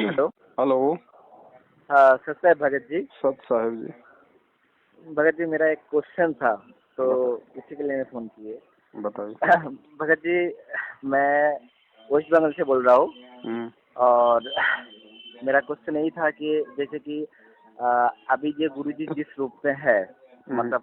Hello. Hello. हाँ, सत साहब भगत जी। सत साहिब जी। भगत जी, मेरा एक क्वेश्चन था, तो बता इसी के लिए मैं फ़ोन किए। बताइए। भगत जी, मैं वेस्ट बंगाल से बोल रहा हूँ। हम्म। और मेरा क्वेश्चन यही था कि जैसे कि अभी ये गुरुजी जिस रूप में है, हम्म। मतलब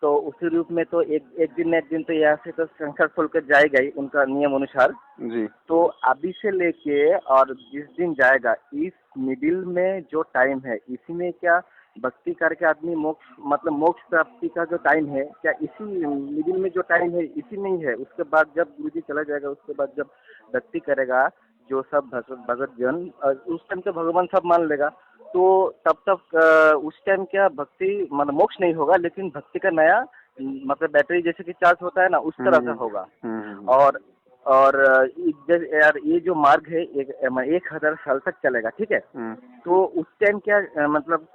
तो उसी रूप में तो एक दिन तो यहाँ से तो संसार छोड़ कर जाएगा ही उनका नियम अनुसार। जी। तो अभी से लेके और जिस दिन जाएगा, इस मिडिल में जो टाइम है, इसी में क्या भक्ति करके आदमी मोक्ष, मतलब मोक्ष प्राप्ति का जो टाइम है, क्या इसी मिडिल में जो टाइम है इसी में ही है? उसके बाद जब गुरुजी चला जाएगा, उसके बाद जब भक्ति करेगा जो सब भगत जन, उस टाइम तो भगवान सब मान लेगा। तो तब तक उस टाइम क्या भक्ति मतलब मोक्ष नहीं होगा, लेकिन भक्ति का नया मतलब बैटरी जैसे कि चार्ज होता है ना, उस तरह से होगा। हम्म। और यार ये जो मार्ग है 1000 साल तक चलेगा, ठीक है? हम्म। तो उस टाइम क्या मतलब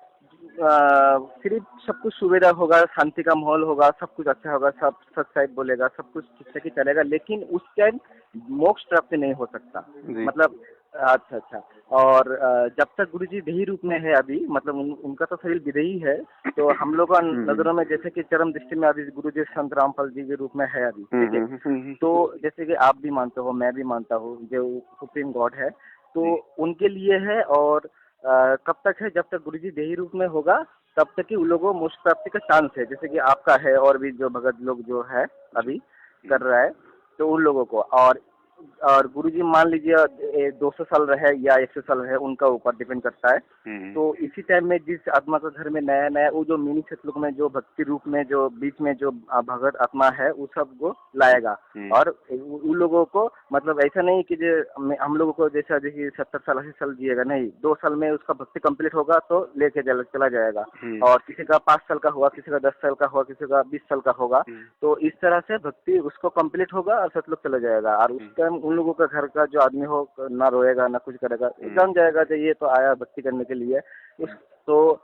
सिर्फ सब कुछ सुविधा होगा, शांति का माहौल होगा, सब कुछ अच्छा होगा, सब सच साइड बोलेगा, सब कुछ ठीक ठाक ही चलेगा, लेकिन उस टाइम मोक्ष प्राप्ति नहीं हो सकता। जी। मतलब अच्छा अच्छा। और जब तक गुरुजी देही रूप में है अभी, मतलब उनका तो शरीर विदेही है। तो हम लोग का नजरों में जैसे कि चरम दृष्टि में अभी गुरुजी संत रामपाल जी के रूप में है अभी, ठीक है? तो जैसे कि आप भी मानते हो, मैं भी मानता हूँ, जो सुप्रीम गॉड है, तो उनके लिए है। और कब तक है? जब तक गुरुजी देही रूप में होगा, तब तक ही उन लोगों को मोक्ष प्राप्ति का चांस है, जैसे कि आपका है और भी जो भगत लोग जो है अभी कर रहा है, तो उन लोगों को। और गुरुजी मान लीजिए 200 साल रहे या 100 साल रहे, उनका ऊपर डिपेंड करता है। तो इसी टाइम में जिस आत्मा का घर में नया नया वो जो मिनी सतलुक में जो भक्ति रूप में जो बीच में जो भगत आत्मा है, वो सब को लाएगा। और उन लोगों को मतलब ऐसा नहीं कि जो हम लोगों को जैसा देखिए 70 साल 80 साल जिएगा, नहीं, 2 साल में उसका भक्ति कंप्लीट होगा तो लेके चला जाएगा। और किसी का 5 साल का हुआ, किसी का 10 साल का हुआ, किसी का 20 साल का होगा, तो इस तरह से भक्ति उसको कंप्लीट होगा और सतलुक चला जाएगा। और उस टाइम उन लोगों का घर का जो आदमी हो ना रोएगा ना कुछ करेगा, जान जाएगा कि ये तो आया भक्ति करने के लिए। उस तो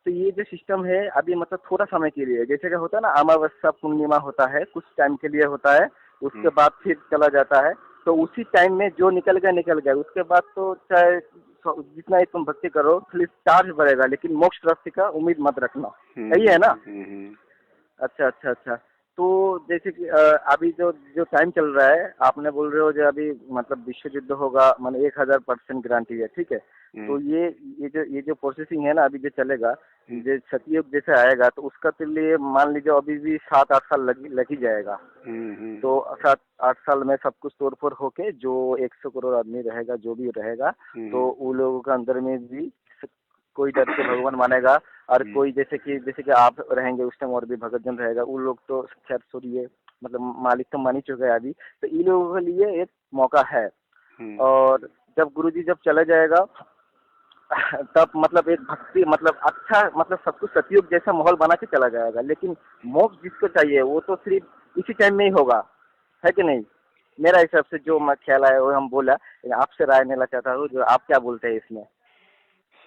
ये जो सिस्टम है अभी मतलब थोड़ा समय के लिए, जैसे कि होता है ना अमावस्या पूर्णिमा होता है, कुछ टाइम के लिए होता है, उसके बाद फिर चला जाता है। तो उसी टाइम में जो निकल गया, उसके बाद तो चाहे जितना ही तुम भक्ति करो, खाली चार्ज बढ़ेगा, लेकिन मोक्ष प्राप्ति का उम्मीद मत रखना। सही है ना? अच्छा अच्छा अच्छा। तो जैसे कि अभी जो जो टाइम चल रहा है, आपने बोल रहे हो जो अभी मतलब विश्व युद्ध होगा, मतलब 1000% गारंटी है, ठीक है? तो ये जो प्रोसेसिंग है ना, अभी जो चलेगा, जो सतयुग जैसे आएगा, तो उसका तो लिए मान लीजिए अभी भी 7-8 साल लग ही जाएगा। तो 7-8 साल में सब कुछ तोड़ फोड़ होके जो 100 करोड़ आदमी रहेगा, जो भी रहेगा, तो उन लोगों के अंदर में भी कोई डर के भगवान मानेगा। और कोई जैसे कि आप रहेंगे उस टाइम, और भी भगत जन रहेगा, उन लोग तो खैर छोड़िए, मतलब मालिक तो मान ही चुके हैं अभी। तो इन लोगों के लिए एक मौका है। और जब गुरुजी जब चला जाएगा, तब मतलब एक भक्ति मतलब अच्छा, मतलब सब कुछ सतयुग जैसा माहौल बना के चला जाएगा। लेकिन मोक्ष जिसको चाहिए वो तो सिर्फ इसी टाइम में ही होगा, है कि नहीं? मेरा हिसाब से जो मैं ख्याल आया वो हम बोला, आपसे राय लेना चाहता हूँ, जो आप क्या बोलते हैं इसमें?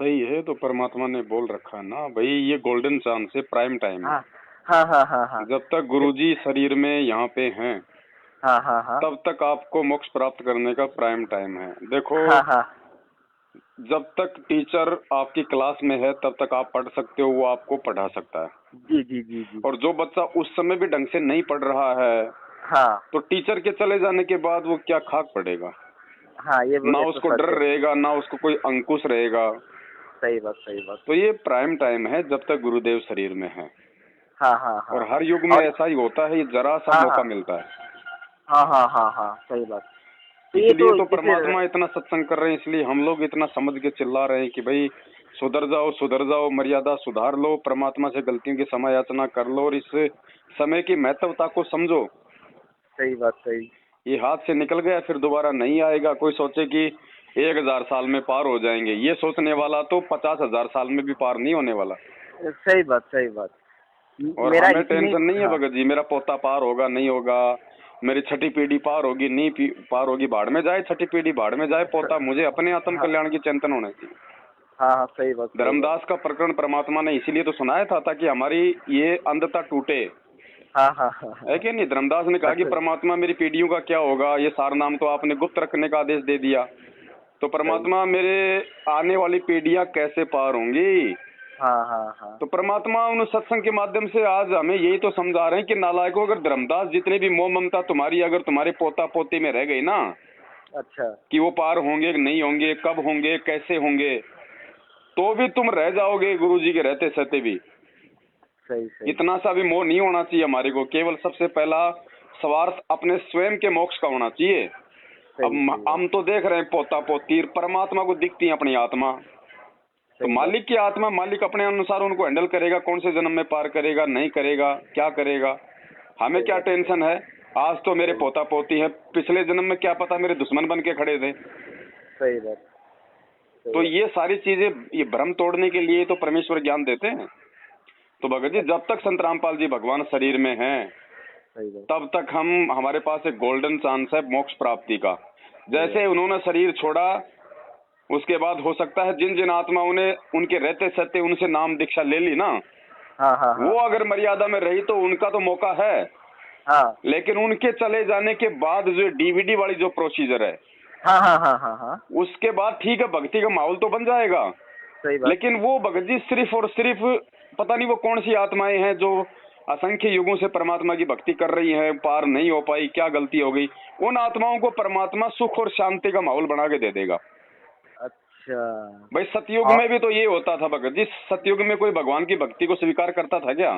सही है, तो परमात्मा ने बोल रखा है ना भाई, ये गोल्डन चांस है, प्राइम टाइम है। हाँ हाँ हाँ हाँ हाँ। जब तक गुरुजी शरीर में यहाँ पे हैं, हाँ हाँ हाँ तब तक आपको मोक्ष प्राप्त करने का प्राइम टाइम है। देखो, हाँ हाँ। जब तक टीचर आपकी क्लास में है तब तक आप पढ़ सकते हो, वो आपको पढ़ा सकता है। जी जी जी जी। और जो बच्चा उस समय भी ढंग से नहीं पढ़ रहा है, हाँ तो टीचर के चले जाने के बाद वो क्या खाक पड़ेगा? हाँ, ये ना तो उसको सच डर है। रहेगा, ना उसको कोई अंकुश रहेगा। सही बात सही बात। तो ये प्राइम टाइम है जब तक गुरुदेव शरीर में है। हाँ हाँ हाँ और हाँ। हर युग में और ऐसा ही होता है, ये जरा सा हाँ मौका हाँ मिलता है। हाँ हाँ हाँ हाँ, सही बात। तो ये इसलिए तो तो जैसे परमात्मा इतना सत्संग कर रहे हैं, इसलिए हम लोग इतना समझ के चिल्ला रहे हैं कि भाई सुधर जाओ, मर्यादा सुधार लो, परमात्मा से गलतियों की क्षमा याचना कर लो, और इस समय की महत्वता को समझो। सही बात सही। ये हाथ से निकल गया, फिर दोबारा नहीं आएगा। कोई सोचे कि 1000 साल में पार हो जाएंगे, ये सोचने वाला तो 50,000 साल में भी पार नहीं होने वाला। सही बात सही बात। और मेरा हमें इसी में। टेंशन नहीं है हाँ भगत जी, मेरा पोता पार होगा नहीं होगा, मेरी छठी पीढ़ी पार होगी नहीं पार होगी, भाड़ में जाए छठी पीढ़ी, भाड़ में जाए पोता, मुझे अपने आत्म हाँ कल्याण की चिंतन होना चाहिए। हाँ हाँ, सही बात सही बात। धर्मदास का प्रकरण परमात्मा ने इसीलिए तो सुनाया था ताकि हमारी ये अंधता टूटे, हाँ हाँ हाँ है हाँ। कि नहीं? धर्मदास ने कहा कि अच्छा। परमात्मा मेरी पीढ़ियों का क्या होगा, ये सार नाम तो आपने गुप्त रखने का आदेश दे दिया। तो परमात्मा मेरे आने वाली पीढ़ियां कैसे पार होंगी। हाँ। तो परमात्मा उन सत्संग के माध्यम से आज हमें यही तो समझा रहे हैं कि नालायकों, अगर धर्मदास जितने भी मोह ममता तुम्हारी अगर तुम्हारे पोता पोती में रह गई ना, अच्छा, कि वो पार होंगे नहीं होंगे, कब होंगे, कैसे होंगे, तो भी तुम रह जाओगे गुरु जी के रहते सहते भी। सही। इतना सा भी मोह नहीं होना चाहिए हमारे को। केवल सबसे पहला स्वार्थ अपने स्वयं के मोक्ष का होना चाहिए। अब हम तो देख रहे हैं पोता पोती, परमात्मा को दिखती है अपनी आत्मा। तो मालिक की आत्मा, मालिक अपने अनुसार उनको हैंडल करेगा, कौन से जन्म में पार करेगा, नहीं करेगा, क्या करेगा, हमें क्या टेंशन है। आज तो मेरे पोता पोती है, पिछले जन्म में क्या पता मेरे दुश्मन बन के खड़े थे। सही बात। तो ये सारी चीजें, ये भ्रम तोड़ने के लिए तो परमेश्वर ज्ञान देते हैं। तो भगत जी, जब तक संत रामपाल जी भगवान शरीर में हैं, तब तक हमारे पास एक गोल्डन चांस है मोक्ष प्राप्ति का। जैसे उन्होंने शरीर छोड़ा, उसके बाद हो सकता है जिन जिन आत्माओं ने उनके रहते सहते उनसे नाम दीक्षा ले ली ना, हाँ। वो अगर मर्यादा में रही तो उनका तो मौका है। हाँ। लेकिन उनके चले जाने के बाद जो डीवीडी वाली जो प्रोसीजर है, हाँ, उसके बाद ठीक है, भक्ति का माहौल तो बन जाएगा। सही बात। लेकिन वो भगत जी सिर्फ और सिर्फ पता नहीं वो कौन सी आत्माएं हैं जो असंख्य युगों से परमात्मा की भक्ति कर रही हैं, पार नहीं हो पाई, क्या गलती हो गई, उन आत्माओं को परमात्मा सुख और शांति का माहौल बना के दे देगा। अच्छा भाई, सतयुग में भी तो ये होता था भगत जी। सतयुग में कोई भगवान की भक्ति को स्वीकार करता था क्या?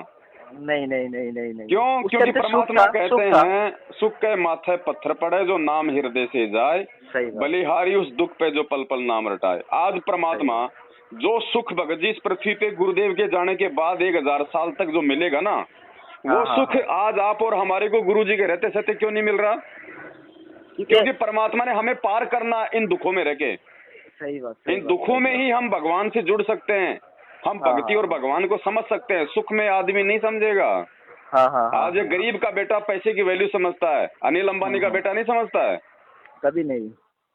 नहीं। क्यों? क्योंकि परमात्मा कहते हैं, सुख के माथे पत्थर पड़े जो नाम हृदय से जाए, बलिहारी उस दुख पे जो पल पल नाम रटाए। आज परमात्मा जो सुख भगत जी इस पृथ्वी पे गुरुदेव के जाने के बाद 1000 साल तक जो मिलेगा ना, वो सुख आज आप और हमारे को गुरु जी के रहते सहते क्यों नहीं मिल रहा? क्योंकि परमात्मा ने हमें पार करना इन दुखों में रह के। सही बात। इन दुखों में ही हम भगवान से जुड़ सकते हैं, हम भक्ति और भगवान को समझ सकते हैं। सुख में आदमी नहीं समझेगा। आज एक गरीब का बेटा पैसे की वैल्यू समझता है, अनिल अंबानी का बेटा नहीं समझता है, कभी नहीं।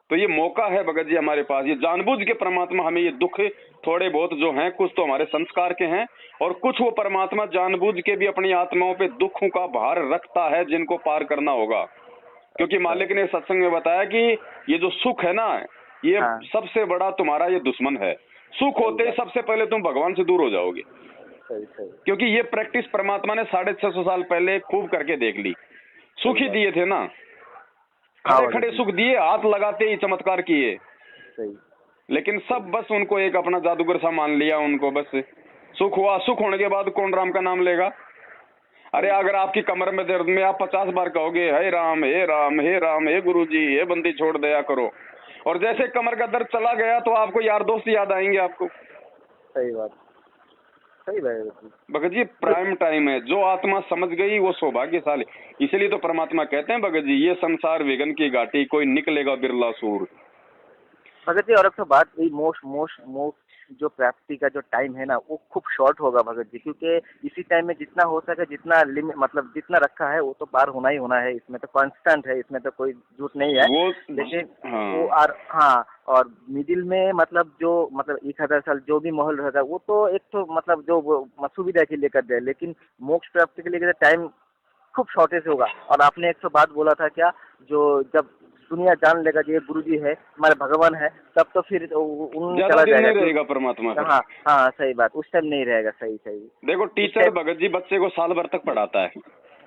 तो ये मौका है भगत जी हमारे पास। ये जानबूझ के परमात्मा हमें ये दुख थोड़े बहुत जो हैं, कुछ तो हमारे संस्कार के हैं और कुछ वो परमात्मा जानबूझ के भी अपनी आत्माओं पे दुखों का भार रखता है जिनको पार करना होगा। क्योंकि मालिक ने सत्संग में बताया कि ये जो सुख है ना, ये सबसे बड़ा तुम्हारा ये दुश्मन है। सुख होते ही सबसे पहले तुम भगवान से दूर हो जाओगे। क्योंकि ये प्रैक्टिस परमात्मा ने 650 साल पहले खूब करके देख ली। सुख ही दिए थे ना, खड़े खड़े सुख दिए, हाथ लगाते ही चमत्कार किए। लेकिन सब बस उनको एक अपना जादूगर सा मान लिया। उनको बस सुख हुआ, सुख होने के बाद कौन राम का नाम लेगा? अरे अगर आपकी कमर में दर्द में आप 50 बार कहोगे हे राम हे राम हे राम हे गुरु जी हे बंदी छोड़ दया करो, और जैसे कमर का दर्द चला गया तो आपको यार दोस्त याद आएंगे आपको। सही बात, सही बात भगत जी। प्राइम टाइम है, जो आत्मा समझ गई वो सौभाग्यशाली। इसलिए तो परमात्मा कहते हैं भगत जी, ये संसार विघ्न की घाटी, कोई निकलेगा बिरला सूर। भगत जी और एक तो बात, मोक्ष जो प्राप्ति का जो टाइम है ना, वो खूब शॉर्ट होगा भगत जी, क्योंकि इसी टाइम में जितना हो सके, जितना लिमिट मतलब जितना रखा है वो तो पार होना ही होना है। इसमें तो कांस्टेंट है, इसमें तो कोई झूठ नहीं है। लेकिन वो और मिडिल में मतलब जो 1000 साल जो भी माहौल रहेगा वो तो एक तो मतलब जो सुविधा के लिए कर दे, लेकिन मोक्ष प्राप्ति के लिए टाइम खूब शॉर्टेज होगा। और आपने एक तो बात बोला था क्या, जो जब दुनिया जान लेगा कि ये गुरुजी है, हमारे भगवान है, तब तो फिर चला जाएगा, नहीं रहेगा परमात्मा। हाँ सही बात, उस टाइम नहीं रहेगा। सही। देखो टीचर भगत जी बच्चे को साल भर तक पढ़ाता है।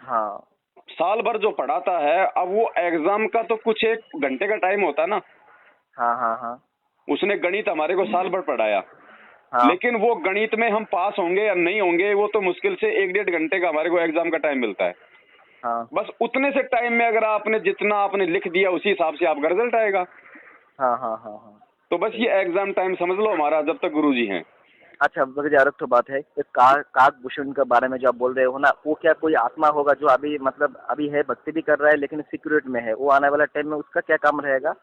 हाँ, साल भर जो पढ़ाता है, अब वो एग्जाम का तो कुछ 1 घंटे का टाइम होता है ना। हाँ। उसने गणित हमारे को साल भर पढ़ाया। लेकिन वो गणित में हम पास होंगे या नहीं होंगे, वो तो मुश्किल से 1-1.5 घंटे का हमारे को एग्जाम का टाइम मिलता है। बस उतने से टाइम में अगर आपने जितना आपने लिख दिया उसी हिसाब से आपका रिजल्ट आएगा। हाँ। तो बस ये एग्जाम टाइम समझ लो हमारा, जब तक गुरुजी हैं। अच्छा भगत जी, और तो बात है, काकभूषण के बारे में जो आप बोल रहे हो ना, वो क्या कोई आत्मा होगा जो अभी है, भक्ति भी कर रहा है लेकिन सिक्योरिटी में है, वो आने वाला टाइम में उसका क्या काम रहेगा?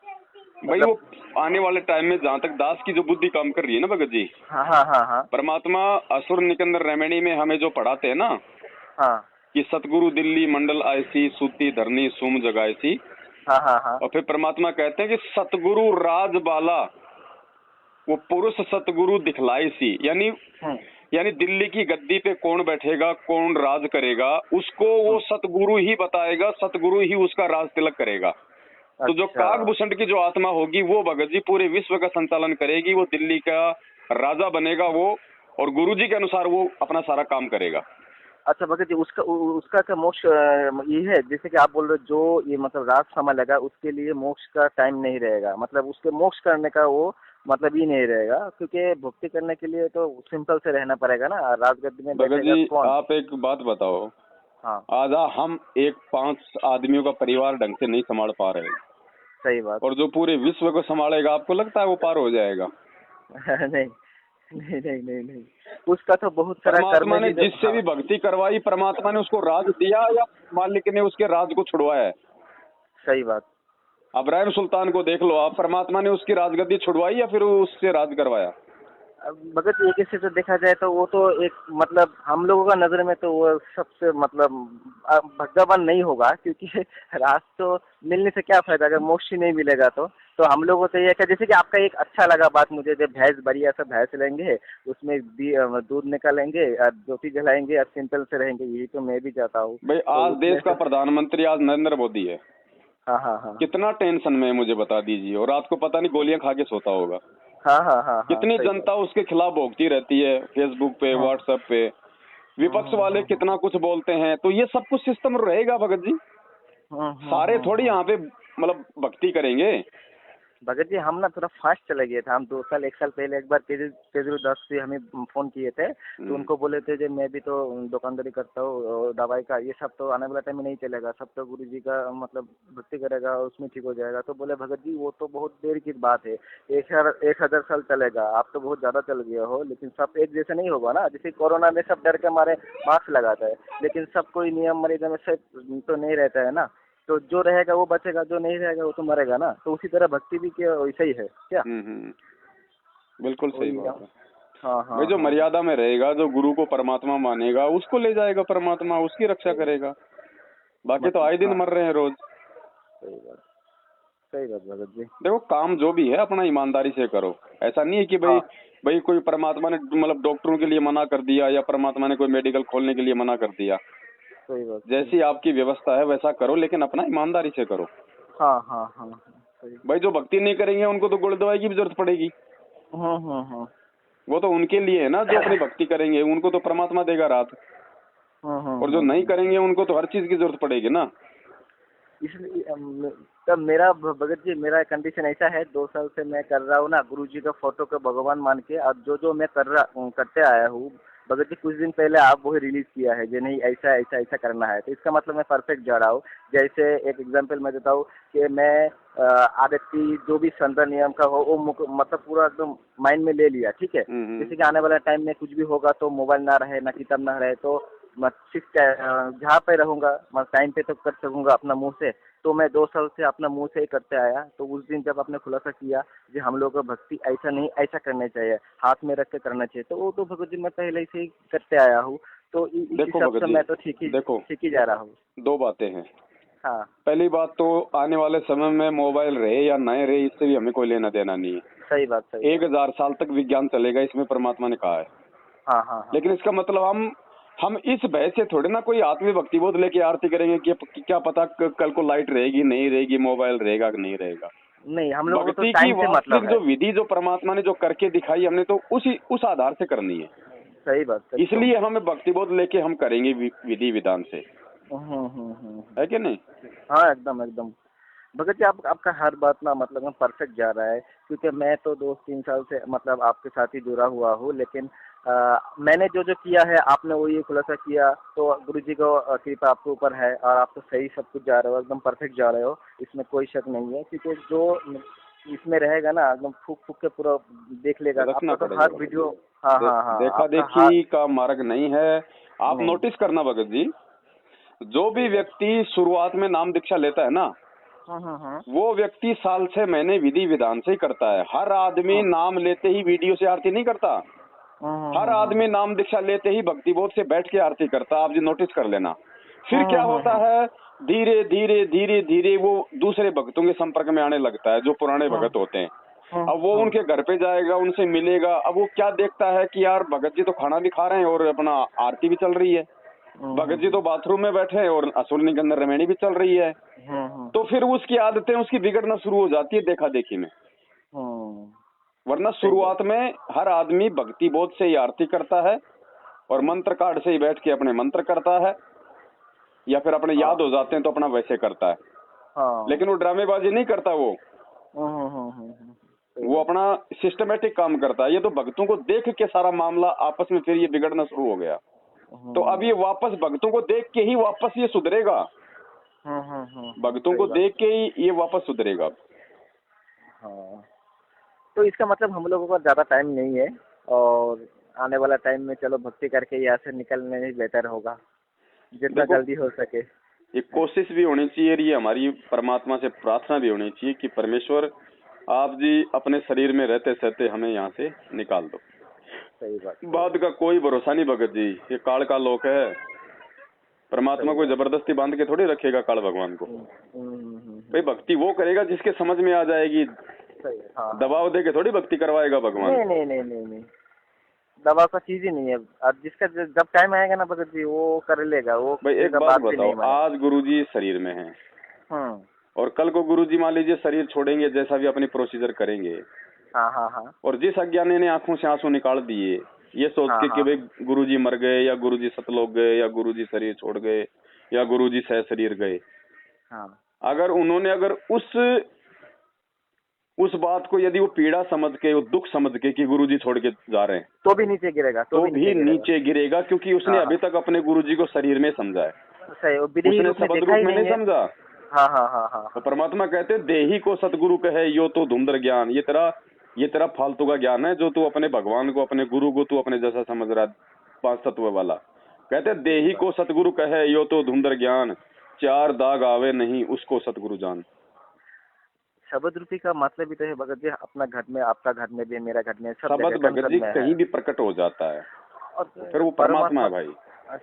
भाई वो आने वाले टाइम में जहाँ तक दास की जो बुद्धि काम कर रही है ना भगत जी, हाँ, परमात्मा असुर निकंदर रेमेडी में हमें जो पढ़ाते हैं ना, कि सतगुरु दिल्ली मंडल आयसी, सूती धरनी सुम जगायसी। हाँ। और फिर परमात्मा कहते हैं कि सतगुरु राज बाला, वो पुरुष सतगुरु दिखलाई सी, यानी दिल्ली की गद्दी पे कौन बैठेगा, कौन राज करेगा, उसको वो सतगुरु ही बताएगा, सतगुरु ही उसका राज तिलक करेगा। तो जो अच्छा। काकभूषण की जो आत्मा होगी वो भगत जी पूरे विश्व का संचालन करेगी, वो दिल्ली का राजा बनेगा वो, और गुरुजी के अनुसार वो अपना सारा काम करेगा। अच्छा भगत जी, उसका क्या मोक्ष ये है, जैसे कि आप बोल रहे हो जो ये मतलब रात समय लगा उसके लिए मोक्ष का टाइम नहीं रहेगा, मतलब उसके मोक्ष करने का वो मतलब ही नहीं रहेगा, क्योंकि भक्ति करने के लिए तो सिंपल से रहना पड़ेगा ना, राजगद्दी में भगत बैठेगा जी कौन। आप एक बात बताओ, हाँ आज हम एक 5 आदमियों का परिवार ढंग से नहीं संभाल पा रहे, सही बात। और जो पूरे विश्व को संभालेगा, आपको लगता है वो पार हो जाएगा? नहीं नहीं नहीं नहीं नहीं, उसका तो बहुत सारा परमात्मा कर्म ने भी जिससे भी भक्ति करवाई, परमात्मा ने उसको राज दिया या मालिक ने उसके राज को छुड़वाया है? सही बात। इब्राहिम सुल्तान को देख लो आप, परमात्मा ने उसकी राजगद्दी छुड़वाई या फिर उससे राज करवाया? अब भगत एक हिस्से से देखा जाए तो वो तो एक मतलब हम लोगों का नजर में तो वो सबसे मतलब भगवान नहीं होगा, क्योंकि राज तो मिलने से क्या फायदा अगर मोक्ष ही नहीं मिलेगा तो हम लोगों को तो ये कि जैसे कि आपका एक अच्छा लगा बात मुझे, जब भैंस बढ़िया सा भैंस लेंगे उसमें दूध निकालेंगे और ज्योति जलाएंगे और सिंपल से रहेंगे, यही तो मैं भी चाहता हूँ। भाई तो आज उसमें देश का प्रधानमंत्री आज नरेंद्र मोदी है, हाँ हाँ हाँ कितना टेंशन में है मुझे बता दीजिए, और रात को पता नहीं गोलियां खा के सोता होगा। हाँ हाँ हाँ हाँ कितनी सही जनता उसके खिलाफ भोगती रहती है, फेसबुक पे, बात। व्हाट्सएप पे, विपक्ष वाले कितना कुछ बोलते हैं, तो ये सब कुछ सिस्टम रहेगा भगत जी। सारे थोड़ी यहाँ पे मतलब भक्ति करेंगे। भगत जी हम ना थोड़ा फास्ट चले गए थे, हम 2 साल 1 साल पहले एक बार तेजरू दास से हमें फोन किए थे, तो उनको बोले थे जो मैं भी तो दुकानदारी करता हूँ और दवाई का, ये सब तो आने वाला टाइम में नहीं चलेगा, सब तो गुरु जी का मतलब भक्ति करेगा उसमें ठीक हो जाएगा। तो बोले भगत जी वो तो बहुत देर की बात है, 1000 साल चलेगा, आप तो बहुत ज़्यादा चल गए हो, लेकिन सब एक जैसे नहीं होगा ना, जैसे कोरोना में सब डर के मारे मास्क लगाता है, लेकिन सब कोई नियम मर्यादा में से तो नहीं रहता है ना, तो जो रहेगा वो बचेगा, जो नहीं रहेगा वो तो मरेगा ना, तो उसी तरह भक्ति भी क्या वैसा ही है क्या। बिल्कुल सही वही बात है। हाँ हाँ भाई जो हाँ मर्यादा में रहेगा, जो गुरु को परमात्मा मानेगा, उसको ले जाएगा परमात्मा, उसकी रक्षा करेगा। बाकी तो आए दिन हाँ, मर रहे हैं रोज। सही बात, सही बात भगत जी। देखो काम जो भी है अपना ईमानदारी से करो, ऐसा नहीं है कि भाई हाँ भाई कोई परमात्मा ने मतलब डॉक्टरों के लिए मना कर दिया या परमात्मा ने कोई मेडिकल खोलने के लिए मना कर दिया। सही बात। जैसी आपकी व्यवस्था है वैसा करो, लेकिन अपना ईमानदारी से करो। हाँ हाँ हाँ हाँ, सही। भाई जो भक्ति नहीं करेंगे उनको तो गुड़ दवाई की भी जरूरत पड़ेगी। हाँ वो तो उनके लिए है ना, जो अपनी भक्ति करेंगे उनको तो परमात्मा देगा रात, और जो नहीं करेंगे उनको तो हर चीज की जरूरत पड़ेगी ना। इसलिए तब मेरा भगत जी मेरा कंडीशन ऐसा है, 2 साल से मैं कर रहा हूँ ना गुरु जी का फोटो को भगवान मान के, अब जो मैं करते आया हूँ भगत जी, कुछ दिन पहले आप वो रिलीज किया है जो नहीं ऐसा ऐसा ऐसा करना है, तो इसका मतलब मैं परफेक्ट जा रहा हूँ। जैसे एक एग्जांपल मैं देता हूँ कि मैं आरती जो भी संतर नियम का हो वो मतलब पूरा एकदम माइंड में ले लिया, ठीक है। जैसे कि आने वाला टाइम में कुछ भी होगा तो मोबाइल ना रहे ना किताब ना रहे, तो मैं सिर्फ जहाँ पे रहूँगा मैं टाइम पे तो कर सकूँगा अपना मुंह से, तो मैं 2 साल से अपना मुंह से ही करते आया। तो उस दिन जब आपने खुलासा किया कि हम लोग का भक्ति ऐसा नहीं ऐसा करना चाहिए, हाथ में रख के करना चाहिए, तो वो तो भगत जी मैं पहले से ही करते आया हूँ, तो इस देखो हिसाब भगत से जी, मैं तो ठीक ही जा रहा हूँ। दो बातें हैं। हाँ पहली बात तो आने वाले समय में मोबाइल रहे या नए रहे, इससे भी हमें कोई लेना देना नहीं है। सही बात, सही 1000 साल तक विज्ञान चलेगा, इसमें परमात्मा ने कहा है। हाँ हाँ हाँ, लेकिन इसका मतलब हम इस भय से थोड़े ना कोई आत्मीय भक्ति बोध लेके आरती करेंगे कि क्या पता कल को लाइट रहेगी नहीं रहेगी, मोबाइल रहेगा कि नहीं रहेगा। नहीं हम लोगों को तो भक्ति की टाइम से वास्तविक मतलब जो है। विधि जो परमात्मा ने जो करके दिखाई, हमने तो उस आधार से करनी है। सही बात, इसलिए हमें भक्ति बोध लेके हम करेंगे विधि विधान से, है कि नहीं। हाँ एकदम एकदम भगत जी, आपका हर बात ना मतलब परफेक्ट जा रहा है, क्योंकि मैं तो 2-3 साल से मतलब आपके साथ ही जुड़ा हुआ हूँ, लेकिन मैंने जो जो किया है आपने वो ये खुलासा किया, तो गुरु जी को कृपा आपके ऊपर है और आप तो सही सब कुछ जा रहे हो, एकदम परफेक्ट जा रहे हो, इसमें कोई शक नहीं है। क्योंकि जो इसमें रहेगा ना एकदम फूक फूक के पूरा देख लेगा आपका तो हर वीडियो। हाँ हाँ हाँ, देखा देखी का मार्ग नहीं है। आप नोटिस करना भगत जी, जो भी व्यक्ति शुरुआत में नाम दीक्षा लेता है ना, वो व्यक्ति साल से महीने विधि विधान से ही करता है। हर आदमी नाम लेते ही वीडियो से आरती नहीं करता, हर आदमी नाम दीक्षा लेते ही भक्ति बोध से बैठ के आरती करता। आप जी नोटिस कर लेना। फिर क्या होता है, धीरे धीरे धीरे धीरे वो दूसरे भक्तों के संपर्क में आने लगता है, जो पुराने भगत होते हैं। अब वो उनके घर पे जाएगा, उनसे मिलेगा, अब वो क्या देखता है कि यार भगत जी तो खाना भी खा रहे हैं और अपना आरती भी चल रही है। भगत जी तो बाथरूम में बैठे हैं और असुरनी के अंदर रमैनी भी चल रही है। तो फिर उसकी आदतें उसकी बिगड़ना शुरू हो जाती है देखा देखी में। वरना शुरुआत में हर आदमी भक्ति बोध से ही आरती करता है और मंत्र कार्ड से ही बैठ के अपने मंत्र करता है, या फिर अपने याद हो जाते हैं तो अपना वैसे करता है। लेकिन वो ड्रामेबाजी नहीं करता, वो अपना सिस्टमेटिक काम करता है। ये तो भक्तों को देख के सारा मामला आपस में फिर ये बिगड़ना शुरू हो गया। तो अब ये वापस भक्तों को देख के ही वापस ये सुधरेगा। भक्तों को देख के ही ये वापस सुधरेगा। तो इसका मतलब हम लोगों को ज्यादा टाइम नहीं है और आने वाला टाइम में चलो भक्ति करके यहाँ से निकलने ही बेहतर होगा, जितना जल्दी हो सके। एक कोशिश भी होनी चाहिए, ये हमारी परमात्मा से प्रार्थना भी होनी चाहिए कि परमेश्वर आप जी अपने शरीर में रहते सहते हमें यहाँ से निकाल दो। सही बात। बाद का कोई भरोसा नहीं भगत जी, ये काल का लोक है। परमात्मा को जबरदस्ती बांध के थोड़ी रखेगा काल भगवान को। भाई भक्ति वो करेगा जिसके समझ में आ जाएगी। दबाव दे के थोड़ी भक्ति करवाएगा भगवान। नहीं, दबाव का चीज ही नहीं है। अब जिसका जब टाइम आएगा ना भगत जी वो कर लेगा। वो भाई एक बात बताओ, आज गुरुजी शरीर में हैं और कल को गुरुजी मान लीजिए शरीर छोड़ेंगे, जैसा भी अपनी प्रोसीजर करेंगे। और जिस अज्ञानी ने आंखों से आंसू निकाल दिए ये सोच के कि भाई गुरुजी मर गए या गुरुजी सतलोक गए या गुरुजी शरीर छोड़ गए या गुरुजी सह शरीर गए, अगर उन्होंने उस बात को यदि वो पीड़ा समझ के, वो दुख समझ के कि गुरुजी छोड़ के जा रहे हैं, तो भी नीचे गिरेगा। तो भी नीचे गिरेगा, क्योंकि उसने अभी तक अपने गुरुजी को शरीर में समझा है, उसने शब्द रूप में नहीं समझा। तो परमात्मा कहते हैं देही को सतगुरु कहे यो तो धुंधर ज्ञान। ये तेरा फालतू का ज्ञान है जो तू अपने भगवान को, अपने गुरु को तू अपने जैसा समझ रहा है, पांच तत्व वाला। कहते हैं देही को सतगुरु कहे यो तो धुंधर ज्ञान, चार दाग आवे नहीं उसको सतगुरु जान। शब्द रूपी का मतलब भी तो है भगत जी, अपना घर में, आपका घर में भी, मेरा घर में, सब शब्द भगत जी कहीं भी प्रकट हो जाता है और फिर वो परमात्मा है भाई।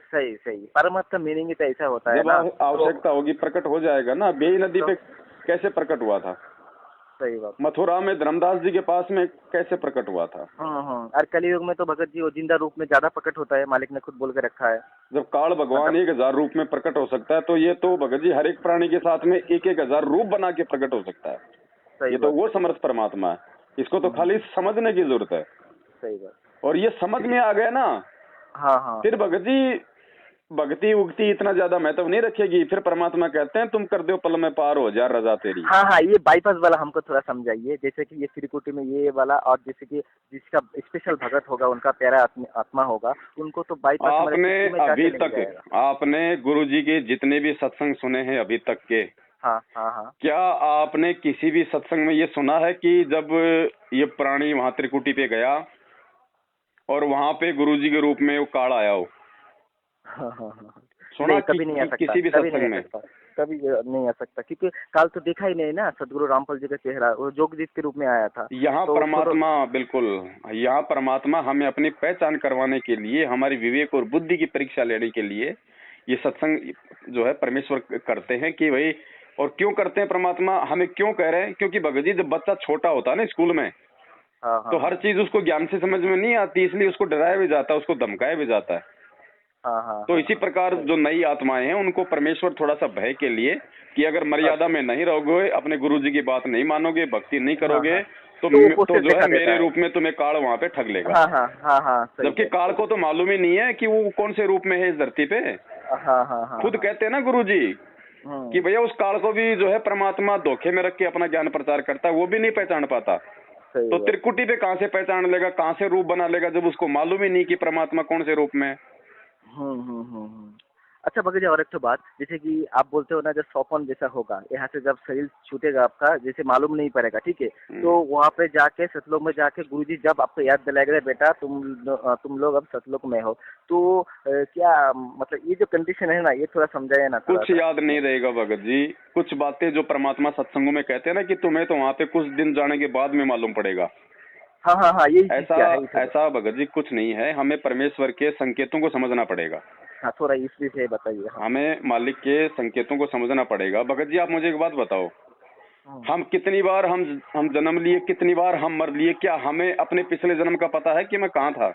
सही। परमात्मा का मीनिंग तो ऐसा होता है ना, आवश्यकता होगी प्रकट हो जाएगा ना। बेई नदी पे कैसे प्रकट हुआ था? सही बात। मथुरा में धर्मदास जी के पास में कैसे प्रकट हुआ था? और कलयुग में तो भगत जी वो जिंदा रूप में ज्यादा प्रकट होता है, मालिक ने खुद बोल के रखा है। जब काल भगवान 1000 रूप में प्रकट हो सकता है, तो ये तो भगत जी हर एक प्राणी के साथ में 1000 रूप बना के प्रकट हो सकता है। ये तो वो समर्थ परमात्मा है, इसको तो खाली समझने की जरूरत है। सही बात। और ये समझ में आ गया ना, फिर भगत जी भक्ति उगती इतना ज्यादा महत्व नहीं रखेगी। फिर परमात्मा कहते हैं तुम कर दो पल में पार हो जा रजा तेरी। ये बाईपास वाला हमको थोड़ा समझाइए। जैसे कि ये त्रिकुटी में ये वाला, और जैसे कि जिसका स्पेशल भगत होगा, उनका प्यारा आत्मा होगा, उनको तो बाईपास। आपने गुरुजी के जितने भी सत्संग सुने हैं अभी तक के, क्या आपने किसी भी सत्संग में ये सुना है कि जब ये प्राणी वहाँ त्रिकुटी पे गया और वहाँ पे गुरुजी के रूप में वो काल आया हो? सुना? कभी नहीं आ सकता, किसी भी सत्संग में कभी नहीं आ सकता, क्योंकि काल तो देखा ही नहीं ना। सदगुरु रामपाल जी का चेहरा वो जोगजीत के रूप में आया था। यहाँ तो परमात्मा बिल्कुल, यहाँ परमात्मा हमें अपनी पहचान करवाने के लिए, हमारी विवेक और बुद्धि की परीक्षा लेने के लिए ये सत्संग जो है परमेश्वर करते हैं कि भाई, और क्यों करते हैं परमात्मा, हमें क्यों कह रहे हैं? क्योंकि भगत जी जब बच्चा छोटा होता है ना स्कूल में, तो हर चीज उसको ज्ञान से समझ में नहीं आती, इसलिए उसको डराया भी जाता है, उसको धमकाया भी जाता है। तो इसी प्रकार जो नई आत्माएं हैं उनको परमेश्वर थोड़ा सा भय के लिए कि अगर मर्यादा में नहीं रहोगे, अपने गुरुजी की बात नहीं मानोगे, भक्ति नहीं करोगे, तो जो है मेरे रूप में तुम्हें काल वहाँ पे ठग लेगा। जबकि काल को तो मालूम ही नहीं है कि वो कौन से रूप में है इस धरती पे। खुद कहते हैं ना गुरुजी कि भैया उस काल को भी जो है परमात्मा धोखे में रख के अपना ज्ञान प्रचार करता है, वो भी नहीं पहचान पाता। तो त्रिकुटी पे कहाँ से पहचान लेगा, कहाँ से रूप बना लेगा, जब उसको मालूम ही नहीं कि परमात्मा कौन से रूप में। अच्छा भगत जी, और एक तो बात, जैसे कि आप बोलते हो ना, जब सौपन जैसा होगा, यहाँ से जब शरीर छूटेगा आपका, जैसे मालूम नहीं पड़ेगा, ठीक है, तो वहाँ पे जाके सतलोक में जाके गुरुजी जब आपको याद दिलाएगा बेटा तुम लोग अब सतलोक में हो, तो क्या मतलब ये जो कंडीशन है ना, ये थोड़ा समझाइए ना। कुछ याद नहीं रहेगा भगत जी, कुछ बातें जो परमात्मा सत्संगों में कहते हैं ना कि तुम्हें तो वहाँ पे कुछ दिन जाने के बाद में मालूम पड़ेगा। यही ऐसा भगत जी कुछ नहीं है, हमें परमेश्वर के संकेतों को समझना पड़ेगा। थोड़ा इस विषय बताइए। हमें मालिक के संकेतों को समझना पड़ेगा। भगत जी आप मुझे एक बात बताओ, हम कितनी बार हम जन्म लिए, कितनी बार हम मर लिए, क्या हमें अपने पिछले जन्म का पता है कि मैं कहाँ था?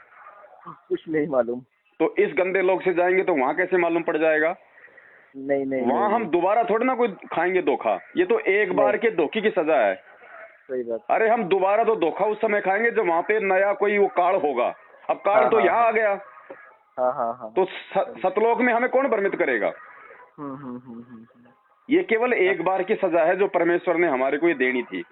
कुछ नहीं मालूम। तो इस गंदे लोग से जाएंगे तो वहाँ कैसे मालूम पड़ जाएगा? नहीं नहीं वहाँ हम दोबारा थोड़ी ना कोई खाएंगे धोखा, ये तो एक बार के धोखे की सजा है। सही बात। अरे हम दोबारा तो धोखा उस समय खाएंगे जब वहाँ पे नया कोई वो काल होगा। अब काल तो यहाँ आ गया। हाँ हाँ हाँ। तो सतलोक में हमें कौन भ्रमित करेगा? ये केवल एक बार की सजा है जो परमेश्वर ने हमारे को ये देनी थी।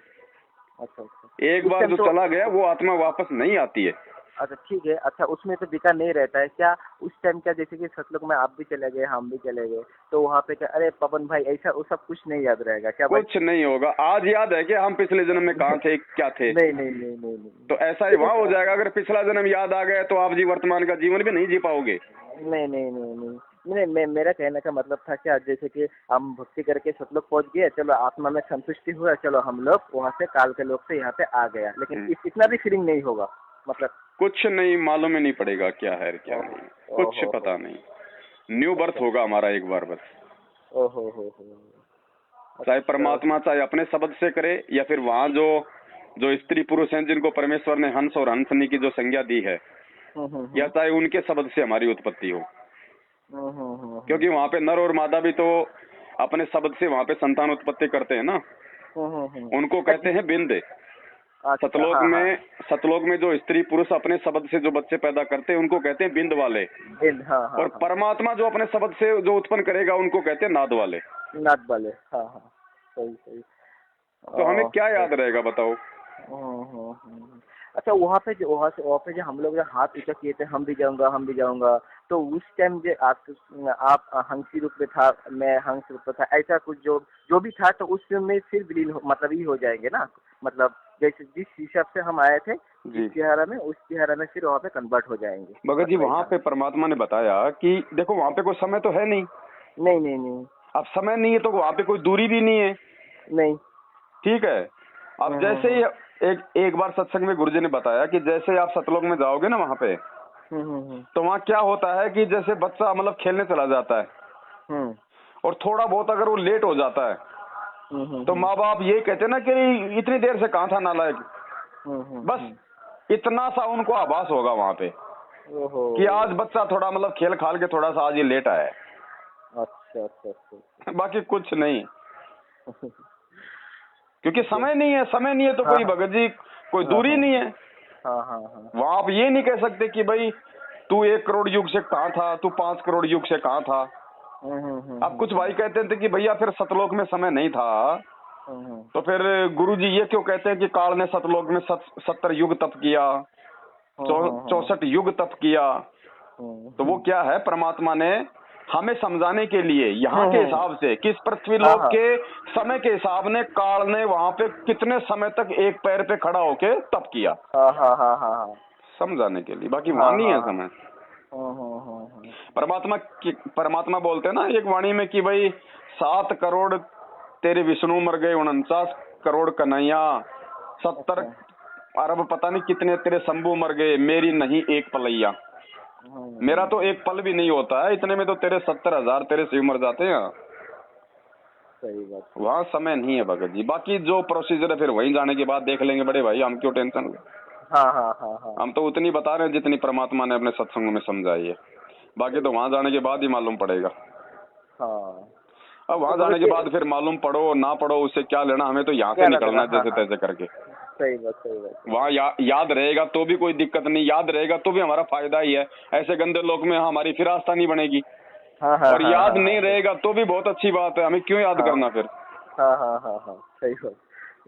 अच्छा। एक बार जो चला गया वो आत्मा वापस नहीं आती है। अच्छा ठीक है। अच्छा उसमें तो बिका नहीं रहता है क्या उस टाइम? क्या जैसे कि सतलुज में आप भी चले गए, हम भी चले गए, तो वहाँ पे क्या अरे पवन भाई ऐसा वो सब कुछ नहीं याद रहेगा क्या? कुछ नहीं होगा। आज याद है कि हम पिछले जन्म में कहाँ थे, क्या थे? नहीं। तो ऐसा ही वहाँ हो जाएगा। अगर पिछला जन्म याद आ गया तो आप जी वर्तमान का जीवन भी नहीं जी पाओगे। नहीं, मेरा कहने का मतलब था क्या, जैसे कि हम भक्ति करके सतलोक पहुंच गए, चलो आत्मा में संतुष्टि हुआ, चलो हम लोग वहाँ से काल के लोग से यहाँ पे आ गया, लेकिन इतना भी फीलिंग नहीं होगा मतलब? कुछ नहीं, मालूम ही नहीं पड़ेगा क्या है क्या नहीं, कुछ पता नहीं। न्यू बर्थ होगा हमारा एक बार बस। ओहो। चाहे परमात्मा चाहे अपने शब्द से करे या फिर वहाँ जो स्त्री पुरुष हैं जिनको परमेश्वर ने हंस और हंसनी की जो संज्ञा दी है, या चाहे उनके शब्द से हमारी उत्पत्ति हो। क्योंकि वहाँ पे नर और मादा भी तो अपने शब्द से वहाँ पे संतान उत्पत्ति करते हैं ना। उनको कहते हैं बिंद। सतलोक में जो स्त्री पुरुष अपने शब्द से जो बच्चे पैदा करते हैं उनको कहते हैं बिंद वाले। और परमात्मा जो अपने शब्द से जो उत्पन्न करेगा उनको कहते हैं नाद वाले। हाँ। सही। तो हमें क्या याद रहेगा बताओ? अच्छा वहाँ पे जो हम लोग हाथ ऊंचा किए थे, हम भी जाऊंगा, तो उस टाइम जो आप हंसी रूप में था, मैं हंस रूप में था, ऐसा कुछ जो भी था, तो उस में फिर विलीन मतलब ही हो जाएंगे ना? मतलब जैसे जिस हिसाब से हम आए थे उस चेहरा में फिर वहाँ पे कन्वर्ट हो जाएंगे। भगत जी वहाँ पे परमात्मा ने बताया कि देखो वहाँ पे कोई समय तो है नहीं। नहीं। अब समय नहीं है तो वहाँ पे कोई दूरी भी नहीं है। नहीं। ठीक है। अब जैसे ही एक बार सत्संग में गुरुजी ने बताया कि जैसे आप सतलोक में जाओगे ना वहाँ पे, तो वहाँ क्या होता है कि जैसे बच्चा मतलब खेलने चला जाता है और थोड़ा बहुत अगर वो लेट हो जाता है तो माँ बाप ये कहते ना कि इतनी देर से कहाँ था नालायक। बस इतना सा उनको आभास होगा वहाँ पे कि आज बच्चा थोड़ा मतलब खेल खाल के थोड़ा सा आज ये लेट आया है। अच्छा। बाकी कुछ नहीं, क्योंकि समय नहीं है तो कोई भगत जी कोई दूरी नहीं है। वहाँ आप ये नहीं कह सकते कि भाई तू 1 करोड़ युग से कहाँ था, तू 5 करोड़ युग से कहाँ था। अब कुछ भाई कहते थे कि भैया फिर सतलोक में समय नहीं था, तो फिर गुरुजी ये क्यों कहते हैं कि काल ने सतलोक में 70 युग तप किया, 64 युग तप किया। तो वो क्या है, परमात्मा ने हमें समझाने के लिए यहाँ के हिसाब से किस पृथ्वी लोक के समय के हिसाब ने काल ने वहाँ पे कितने समय तक एक पैर पे खड़ा होके तप किया, समझाने के लिए। बाकी वहाँ नहीं है समय। परमात्मा बोलते हैं ना एक वाणी में कि भाई 7 करोड़ तेरे विष्णु मर गए, 49 करोड़ कन्हैया, 70 अरब पता नहीं कितने तेरे शंभू मर गए, मेरी नहीं एक पलैया। मेरा तो एक पल भी नहीं होता है, इतने में तो तेरे 70,000 तेरे शिव मर जाते हैं। सही बात। वहाँ समय नहीं है भगत जी। बाकी जो प्रोसीजर है फिर वहीं जाने के बाद देख लेंगे बड़े भाई, हम क्यों टेंशन ले। हाँ। हम तो उतनी बता रहे हैं जितनी परमात्मा ने अपने सत्संग में समझाई है। बाकी तो वहाँ जाने के बाद ही मालूम पड़ेगा। अब वहाँ जाने के बाद फिर मालूम पड़ो ना पड़ो उससे क्या लेना, हमें तो यहाँ से निकलना है जैसे तैसे करके। सही बात। वहाँ याद रहेगा तो भी कोई दिक्कत नहीं, याद रहेगा तो भी हमारा फायदा ही है। ऐसे गंदे लोक में हमारी फिर आस्था नहीं बनेगी। और याद नहीं रहेगा तो भी बहुत अच्छी बात है, हमें क्यों याद करना फिर। सही बात।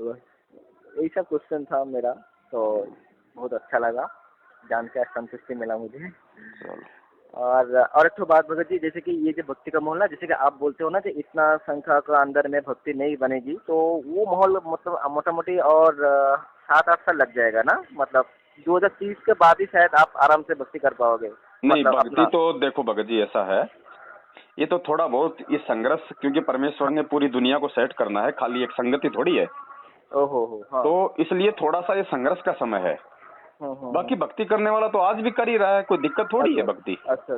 यही सब क्वेश्चन था मेरा, तो बहुत अच्छा लगा जान के, संतुष्टि मिला मुझे। और एक तो बात भगत जी, जैसे कि ये जो भक्ति का माहौल ना, जैसे कि आप बोलते हो ना कि इतना संख्या का अंदर में भक्ति नहीं बनेगी, तो वो माहौल मतलब मोटा मोटी और 7-8 साल लग जाएगा ना? मतलब 2030 के बाद ही शायद आप आराम से भक्ति कर पाओगे। नहीं भक्ति तो देखो भगत जी ऐसा है, ये तो थोड़ा बहुत ये संघर्ष, क्योंकि परमेश्वर ने पूरी दुनिया को सेट करना है, खाली एक संगति थोड़ी है। तो इसलिए थोड़ा सा ये संघर्ष का समय है। बाकी भक्ति करने वाला तो आज भी कर ही रहा है, कोई दिक्कत थोड़ी है भक्ति। अच्छा।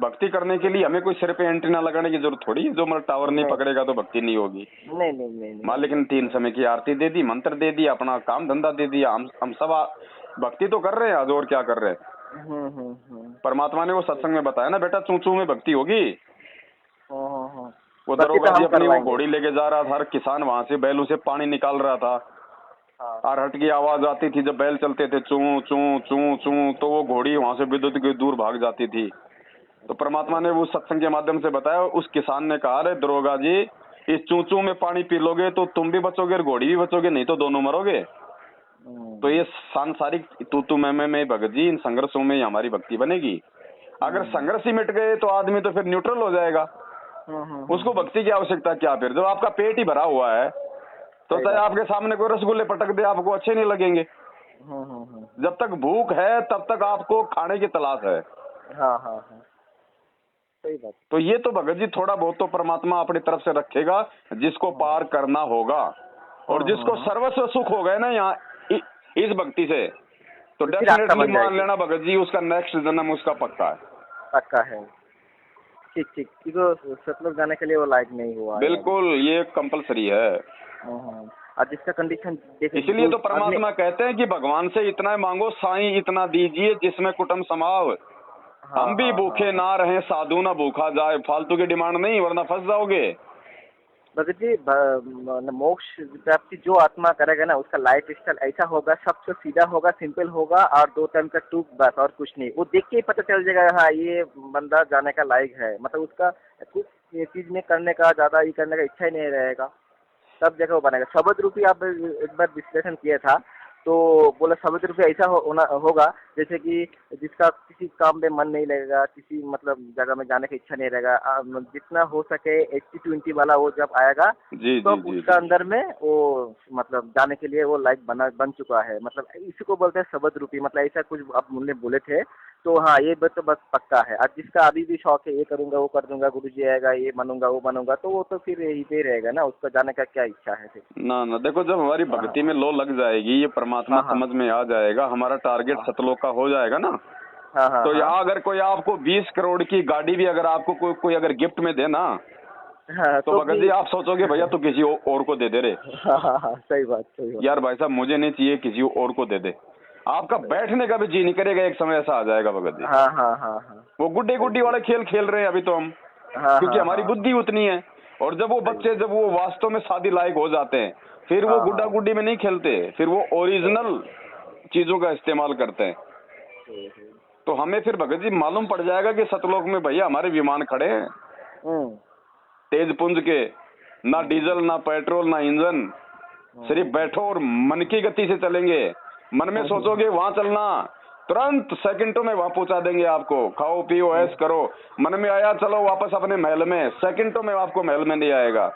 भक्ति करने के लिए हमें कोई सिर पे एंटीना लगाने की जरूरत थोड़ी है, जो मतलब टावर नहीं पकड़ेगा तो भक्ति नहीं होगी। नहीं। मालिक ने 3 समय की आरती दे दी, मंत्र दे दिया, अपना काम धंधा दे दिया, हम सब भक्ति तो कर रहे हैं आज, और क्या कर रहे हैं। परमात्मा ने वो सत्संग में बताया ना, बेटा चूचू में भक्ति होगी। वो भक्ति दरोगा तो जी हम अपनी वो करवाएंगे। घोड़ी लेके जा रहा था, हर किसान वहां से बैलों से पानी निकाल रहा था, और हट की आवाज आती थी जब बैल चलते थे, चू चू चू चू, तो वो घोड़ी वहां से विद्युत की दूर भाग जाती थी। तो परमात्मा ने वो सत्संग के माध्यम से बताया। उस किसान ने कहा, अरे दरोगा जी, इस चूचू में पानी पी लोगे तो तुम भी बचोगे और घोड़ी भी बचोगे, नहीं तो दोनों मरोगे। तो ये सांसारिक तू मैं भगत जी, इन संघर्षों में ही हमारी भक्ति बनेगी। अगर संघर्ष ही मिट गए तो आदमी तो फिर न्यूट्रल हो जाएगा। उसको भक्ति की आवश्यकता क्या फिर, जब आपका पेट ही भरा हुआ है तो चाहे आपके सामने कोई रसगुल्ले पटक दे, आपको अच्छे नहीं लगेंगे। जब तक भूख है तब तक आपको खाने की तलाश है। सही बात। तो ये तो भगत जी थोड़ा बहुत तो परमात्मा अपनी तरफ से रखेगा, जिसको पार करना होगा। और जिसको सर्वस्व सुख हो गए ना यहाँ इस भक्ति से, तो फिर आपका डेफिनेटली बन मान जाएगी। लेना भगत जी, उसका नेक्स्ट जन्म उसका पक्का है। पक्का है। ठीक ठीक, क्योंकि सतलुज जाने के लिए वो लायक नहीं हुआ है। बिल्कुल, ये कंपलसरी है। और जिसका कंडीशन इसीलिए तो परमात्मा कहते हैं कि भगवान से इतना मांगो साईं इतना दीजिए जिसमें कुटुंब समाव। हम भी भूखे ना रहे, साधु ना भूखा जाए। फालतू की डिमांड नहीं, वरना फंस जाओगे। भगत जी, मोक्ष प्राप्ति जो आत्मा करेगा ना, उसका लाइफ स्टाइल ऐसा होगा, सबसे सीधा होगा, सिंपल होगा, और 2 टाइम का टूक बस, और कुछ नहीं। वो देख के ही पता चल जाएगा, हाँ ये बंदा जाने का लायक है। मतलब उसका कुछ चीज में करने का, ज्यादा ये करने का इच्छा ही नहीं रहेगा, तब जगह वो बनेगा। शब्द रूपी आप एक बार विश्लेषण किया था, तो बोला शब्द रूपी ऐसा होगा जैसे कि जिसका किसी काम में मन नहीं लगेगा, किसी मतलब जगह में जाने की इच्छा नहीं रहेगा। जितना हो सके 80-20 वाला वो जब आएगा जी, तो जी, उसका अंदर में वो मतलब जाने के लिए वो लायक बन चुका है। मतलब इसी को बोलते हैं शब्द रूपी। मतलब ऐसा कुछ आप मुझे बोले थे, तो हाँ ये बात तो बस पक्का है। और जिसका अभी भी शौक है, ये करूंगा वो कर दूंगा, गुरुजी आएगा ये बनूंगा वो बनूंगा, तो वो तो फिर यही पे रहेगा ना, उसका जाने का क्या इच्छा है फिर। ना देखो, जब हमारी भक्ति में लो लग जाएगी, ये परमात्मा समझ में आ जाएगा, हमारा टारगेट सतलोक का हो जाएगा ना। तो यहाँ अगर कोई आपको 20 करोड़ की गाड़ी भी अगर आपको कोई अगर गिफ्ट में दे ना, तो भगत जी आप सोचोगे भैया तो किसी और को दे दे रे। सही बात यार भाई साहब, मुझे नहीं चाहिए, किसी और को दे दे। आपका बैठने का भी जी नहीं करेगा, एक समय ऐसा आ जाएगा भगत जी। वो गुड्डी गुड्डी वाले खेल खेल रहे हैं अभी तो हम, क्योंकि हमारी बुद्धि उतनी है। और जब वो बच्चे जब वो वास्तव में शादी लायक हो जाते हैं, फिर वो गुड्डा गुड्डी में नहीं खेलते, फिर वो ओरिजिनल चीजों का इस्तेमाल करते हैं। तो हमें फिर भगत जी मालूम पड़ जाएगा कि सतलोक में भैया हमारे विमान खड़े हैं, तेज पुंज के, ना डीजल ना पेट्रोल ना इंजन, सिर्फ बैठो और मन की गति से चलेंगे। मन में सोचोगे वहां चलना, तुरंत सेकंडों में वहां पहुंचा देंगे आपको। खाओ पियो ऐश करो, मन में आया चलो वापस अपने महल में, सेकंडों में आपको महल में नहीं आएगा।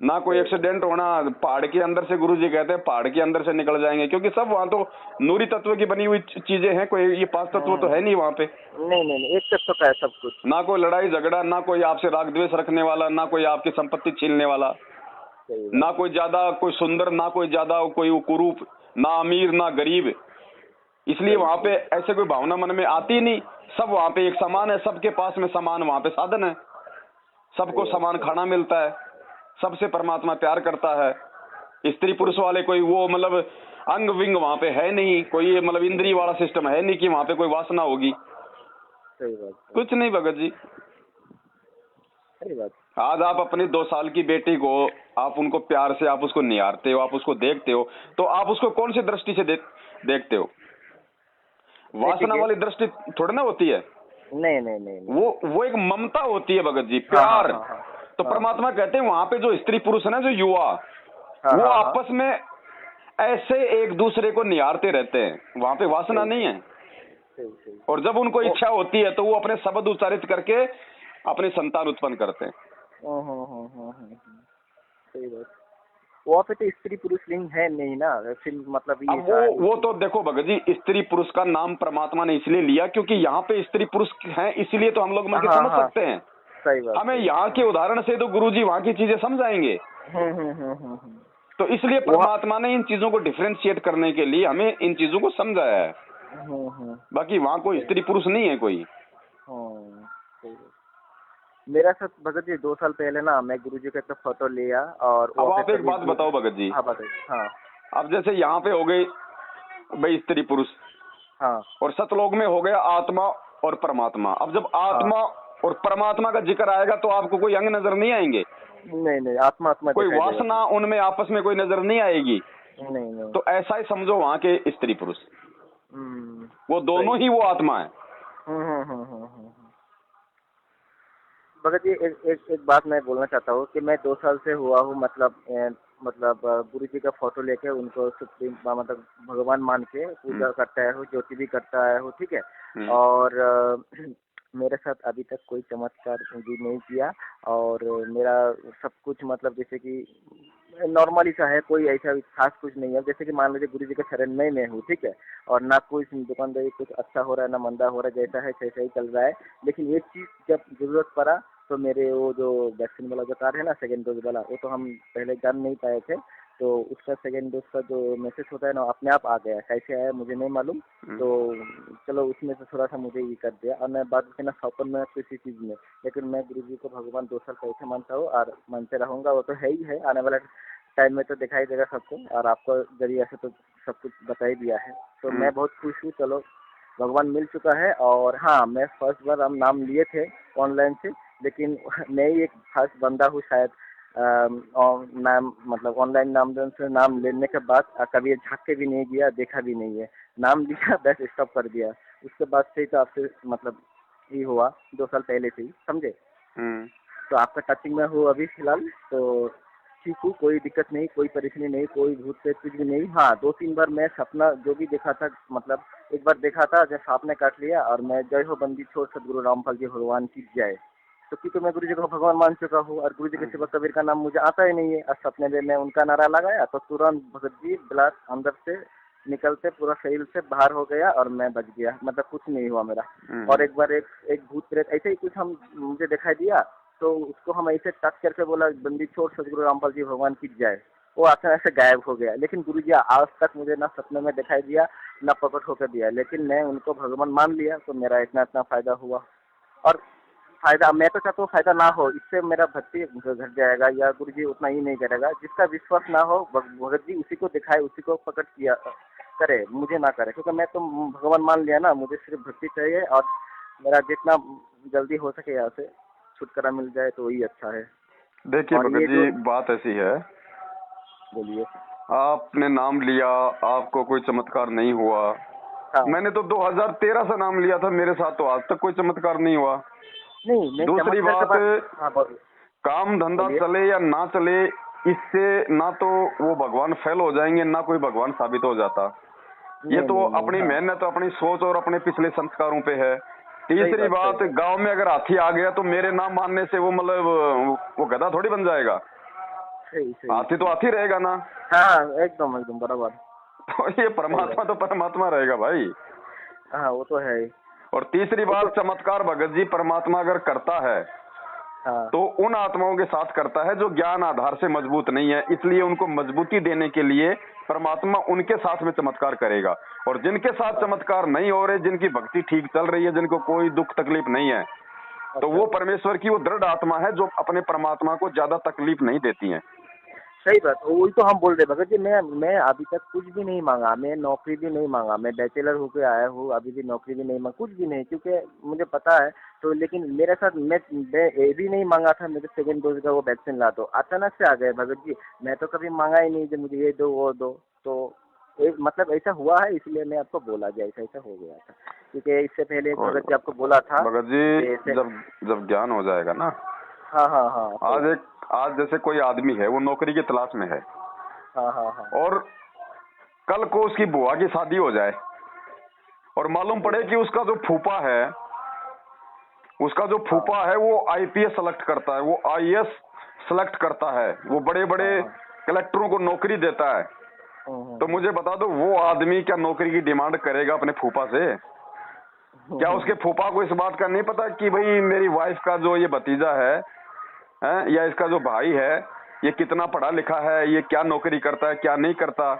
ना कोई एक्सीडेंट होना। पहाड़ के अंदर से गुरुजी कहते हैं पहाड़ के अंदर से निकल जाएंगे, क्योंकि सब वहाँ तो नूरी तत्व की बनी हुई चीजें हैं, कोई ये 5 तत्व तो है नहीं वहाँ पे। नहीं, एक तत्व का है सब कुछ। ना कोई लड़ाई झगड़ा, ना कोई आपसे राग द्वेष रखने वाला, ना कोई आपकी संपत्ति छीनने वाला, ना कोई ज्यादा कोई सुंदर, ना कोई ज्यादा कोई कुरूप, ना अमीर ना गरीब। इसलिए वहाँ पे ऐसे कोई भावना मन में आती नहीं। सब वहाँ पे एक समान है, सबके पास में समान वहाँ पे साधन है, सबको समान खाना मिलता है, सबसे परमात्मा प्यार करता है। स्त्री पुरुष वाले कोई वो मतलब अंग विंग वहाँ पे है नहीं, कोई मतलब इंद्रिय वाला सिस्टम है नहीं कि वहाँ पे कोई वासना होगी। सही बात। कुछ नहीं भगत जी। सही बात। आज आप अपनी 2 साल की बेटी को आप उनको प्यार से आप उसको निहारते हो, आप उसको देखते हो, तो आप उसको कौन सी दृष्टि से देखते हो? वासना वाली दृष्टि थोड़ी ना होती है। नहीं। वो एक ममता होती है भगत जी, प्यार। तो परमात्मा कहते हैं वहां पे जो स्त्री पुरुष है ना, जो युवा, वो आपस में ऐसे एक दूसरे को निहारते रहते हैं, वहां पे वासना नहीं है। और जब उनको इच्छा होती है तो वो अपने शब्द उच्चारित करके अपनी संतान उत्पन्न करते हैं। सही बात। वहाँ पे तो स्त्री पुरुष लिंग है नहीं ना, फिर मतलब ये वो तो देखो भगत जी, स्त्री पुरुष का नाम परमात्मा ने इसलिए लिया क्योंकि यहाँ पे स्त्री पुरुष हैं, इसलिए तो हम लोग मिलकर समझ सकते हैं। सही बात। हमें यहाँ के उदाहरण से तो गुरुजी वहाँ की चीजें समझाएंगे। तो इसलिए परमात्मा ने इन चीजों को डिफरेंशिएट करने के लिए हमें इन चीजों को समझाया है। बाकी वहाँ कोई स्त्री पुरुष नहीं है कोई। मेरा साथ भगत जी 2 साल पहले ना, मैं गुरुजी का एक फोटो लिया। और अब आप एक बात बताओ भगत जी। हाँ बताइए। हाँ, अब जैसे यहाँ पे हो गई भाई स्त्री पुरुष, हाँ और सतलोक में हो गया आत्मा और परमात्मा। अब जब आत्मा और परमात्मा का जिक्र आएगा तो आपको कोई अंग नजर नहीं आएंगे, नहीं आत्मा आत्मा कोई दिखाई देगा। वासना उनमें आपस में कोई नजर नहीं आएगी। नहीं तो ऐसा ही समझो वहाँ के स्त्री पुरुष, वो दोनों ही वो आत्मा है। भगत जी एक बात मैं बोलना चाहता हूँ कि मैं 2 साल से हुआ हूँ, मतलब गुरु जी का फोटो लेके उनको सुप्रीम मतलब भगवान मान के पूजा करता है, ज्योति भी करता है, ठीक है। और मेरे साथ अभी तक कोई चमत्कार भी नहीं किया, और मेरा सब कुछ मतलब जैसे कि नॉर्मली सा है, कोई ऐसा खास कुछ नहीं है। जैसे कि मान लीजिए गुरु जी के शरण में मैं हूँ, ठीक है, और ना कोई दुकानदारी कुछ अच्छा हो रहा है ना मंदा हो रहा है, जैसा है वैसा ही चल रहा है। लेकिन एक चीज़ जब जरूरत पड़ा तो मेरे वो जो वैक्सीन वाला जो कार्ड है ना, सेकेंड डोज वाला, वो तो हम पहले जान नहीं पाए थे, तो उसका सेकेंड डोज का जो मैसेज होता है ना, अपने आप आ गया। कैसे आया मुझे नहीं मालूम, तो चलो उसमें से थोड़ा सा मुझे ये कर दिया। और मैं बात ना सौपन में किसी चीज़ में, लेकिन मैं गुरु जी को भगवान 2 साल पहले मानता हूँ और मानते रहूँगा। वो तो है ही है, आने वाला टाइम में तो दिखाई देगा सबको, और आपको जरिए से तो सब कुछ बता ही दिया है। तो मैं बहुत खुश हूँ, चलो भगवान मिल चुका है। और हाँ, मैं फर्स्ट बार हम नाम लिए थे ऑनलाइन से, लेकिन मैं ही एक खास बंदा हूँ शायद, नाम मतलब ऑनलाइन नामदान से नाम लेने के बाद कभी झाँक के भी नहीं गया, देखा भी नहीं है, नाम लिया बस स्टॉप कर दिया। उसके बाद से तो आपसे मतलब ये हुआ 2 साल पहले से ही, समझे। तो आपका टचिंग में हूँ अभी फिलहाल, तो ठीक हूँ, कोई दिक्कत नहीं, कोई परेशानी नहीं, कोई भूत प्रेत कुछ भी नहीं। हाँ 2-3 बार मैं सपना जो भी देखा था, मतलब एक बार देखा था जब सांप ने काट लिया, और मैं जय हो बंदी छोड़ सदगुरु रामपाल जी भगवान की जय, तो क्योंकि मैं गुरु जी को भगवान मान चुका हूँ, और गुरु जी के सिवा कबीर का नाम मुझे आता ही नहीं है। और सपने में मैं उनका नारा लगाया तो तुरंत भगत जी ब्लड अंदर से निकलते पूरा शरीर से बाहर हो गया, और मैं बच गया, मतलब कुछ नहीं हुआ मेरा। और एक बार एक भूत प्रेत ऐसे ही कुछ मुझे दिखाई दिया, तो उसको हम ऐसे टच करके बोला बंदी छोड़ सदगुरु रामपाल जी भगवान की जय, वो अचानक से गायब हो गया। लेकिन गुरु जी आज तक मुझे ना सपने में दिखाई दिया ना प्रकट होकर दिया, लेकिन मैं उनको भगवान मान लिया, तो मेरा इतना इतना फायदा हुआ। और फायदा मैं तो चाहता हूँ फायदा ना हो, इससे मेरा भक्ति घट जाएगा, या गुरु जी उतना ही नहीं करेगा। जिसका विश्वास ना हो भगत जी उसी को दिखाए, उसी को प्रकट किया करे, मुझे ना करे, क्योंकि मैं तो भगवान मान लिया ना। मुझे सिर्फ भक्ति चाहिए, और मेरा जितना जल्दी हो सके यहाँ से छुटकारा मिल जाए तो वही अच्छा है। देखिए भगत जी, बात ऐसी है, बोलिए। आपने नाम लिया, आपको कोई चमत्कार नहीं हुआ। हाँ। मैंने तो 2013 से नाम लिया था, मेरे साथ तो आज तक कोई चमत्कार नहीं हुआ। नहीं दूसरी बात, काम धंधा चले या ना चले, इससे ना तो वो भगवान फेल हो जाएंगे, ना कोई भगवान साबित हो जाता। ये तो अपनी मेहनत, अपनी सोच और अपने पिछले संस्कारों पे है। तीसरी बात, गांव में अगर हाथी आ गया तो मेरे नाम मानने से वो मतलब वो गधा थोड़ी बन जाएगा। हाथी तो हाथी रहेगा ना। हाँ एकदम एकदम बराबर। तो ये परमात्मा तो परमात्मा रहेगा भाई। हाँ वो तो है। और तीसरी बात, चमत्कार भगत जी परमात्मा अगर करता है, हाँ। तो उन आत्माओं के साथ करता है जो ज्ञान आधार से मजबूत नहीं है, इसलिए उनको मजबूती देने के लिए परमात्मा उनके साथ में चमत्कार करेगा। और जिनके साथ चमत्कार नहीं हो रहे, जिनकी भक्ति ठीक चल रही है, जिनको कोई दुख तकलीफ नहीं है, तो वो परमेश्वर की वो दृढ़ आत्मा है जो अपने परमात्मा को ज्यादा तकलीफ नहीं देती है। सही बात, वही तो हम बोल रहे भगत जी। मैं अभी तक कुछ भी नहीं मांगा, मैं नौकरी भी नहीं मांगा, मैं बैचलर होकर आया हूँ, अभी भी नौकरी भी नहीं मांगा, कुछ भी नहीं, क्योंकि मुझे पता है। तो लेकिन मेरे साथ मैं ये भी नहीं मांगा था मेरे सेकंड डोज का वो वैक्सीन ला दो, अचानक से आ गए भगत जी। मैं तो कभी मांगा ही नहीं कि मुझे ये दो वो दो, तो मतलब ऐसा हुआ है, इसलिए मैं आपको बोला गया ऐसा ऐसा हो गया था। क्योंकि इससे पहले भगत जी आपको बोला था। भगत जी जब ज्ञान हो जाएगा ना, हाँ, आज जैसे कोई आदमी है, वो नौकरी की तलाश में है, हाँ, और कल को उसकी बुआ की शादी हो जाए और मालूम पड़े कि उसका जो फूफा है वो आईपीएस सेलेक्ट करता है, वो आईएएस सेलेक्ट करता है, वो बड़े बड़े कलेक्टरों को नौकरी देता है, तो मुझे बता दो वो आदमी क्या नौकरी की डिमांड करेगा अपने फूफा से? क्या उसके फूफा को इस बात का नहीं पता कि भाई मेरी वाइफ का जो ये भतीजा है, या इसका जो भाई है, ये कितना पढ़ा लिखा है, ये क्या नौकरी करता है, क्या नहीं करता?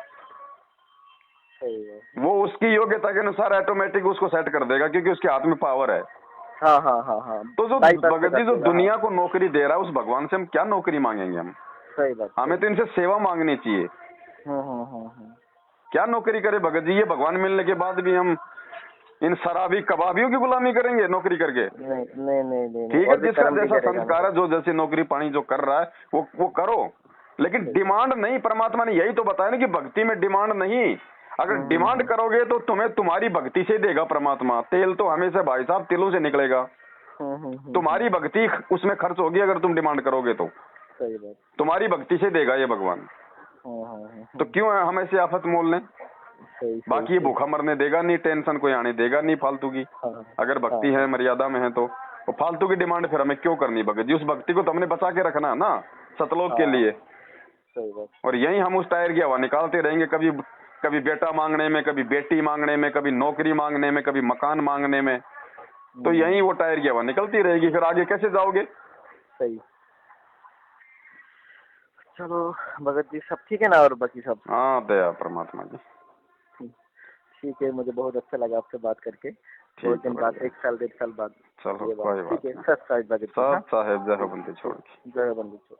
वो उसकी योग्यता के अनुसार ऑटोमेटिक उसको सेट कर देगा, क्योंकि उसके हाथ में पावर है। हाँ। तो जो भगत जी जो दुनिया को नौकरी दे रहा है, उस भगवान से हम क्या नौकरी मांगेंगे? हम सही बात, हमें तो इनसे सेवा मांगनी चाहिए। क्या नौकरी करे भगत जी? ये भगवान मिलने के बाद भी हम इन शराबी कबाबियों की गुलामी करेंगे नौकरी करके? नहीं नहीं नहीं नहीं, ठीक है, और भी जिसका कर्म भी जैसा करेगा संस्कार है, जो जैसी नौकरी पानी जो कर रहा है वो करो, लेकिन डिमांड नहीं। परमात्मा ने यही तो बताया ना कि भक्ति में डिमांड नहीं। अगर डिमांड करोगे तो तुम्हें तुम्हारी भक्ति से देगा परमात्मा। तेल तो हमेशा भाई साहब तिलों से निकलेगा। तुम्हारी भक्ति उसमें खर्च होगी अगर तुम डिमांड करोगे तो। सही बात। तुम्हारी भक्ति से देगा ये भगवान। तो क्यों हम ऐसे आफत मोल लें? बाकी ये भूखा मरने देगा नहीं, टेंशन कोई आने देगा नहीं फालतू की। अगर भक्ति है, मर्यादा में है तो फालतू की डिमांड फिर हमें क्यों करनी भगत जी? उस भक्ति को तो हमने बचा के रखना है ना सतलोक के लिए। सही बात। और यही हम उस टायर की हवा निकालते रहेंगे, कभी कभी बेटा मांगने में, कभी बेटी मांगने में, कभी नौकरी मांगने में, कभी मकान मांगने में। तो यही वो टायर की हवा निकलती रहेगी, फिर आगे कैसे जाओगे? सही। चलो भगत जी, सब ठीक है ना? और बाकी सब? हाँ, दया परमात्मा जी। ठीक है, मुझे बहुत अच्छा लगा आपसे बात करके। बहुत दिन बाद, 1 साल 1.5 साल बाद। चलो कोई बात नहीं। ठीक है, सत साहिब साहब जय हो बंदी छोड़ के। जय हो बंदी छोड़।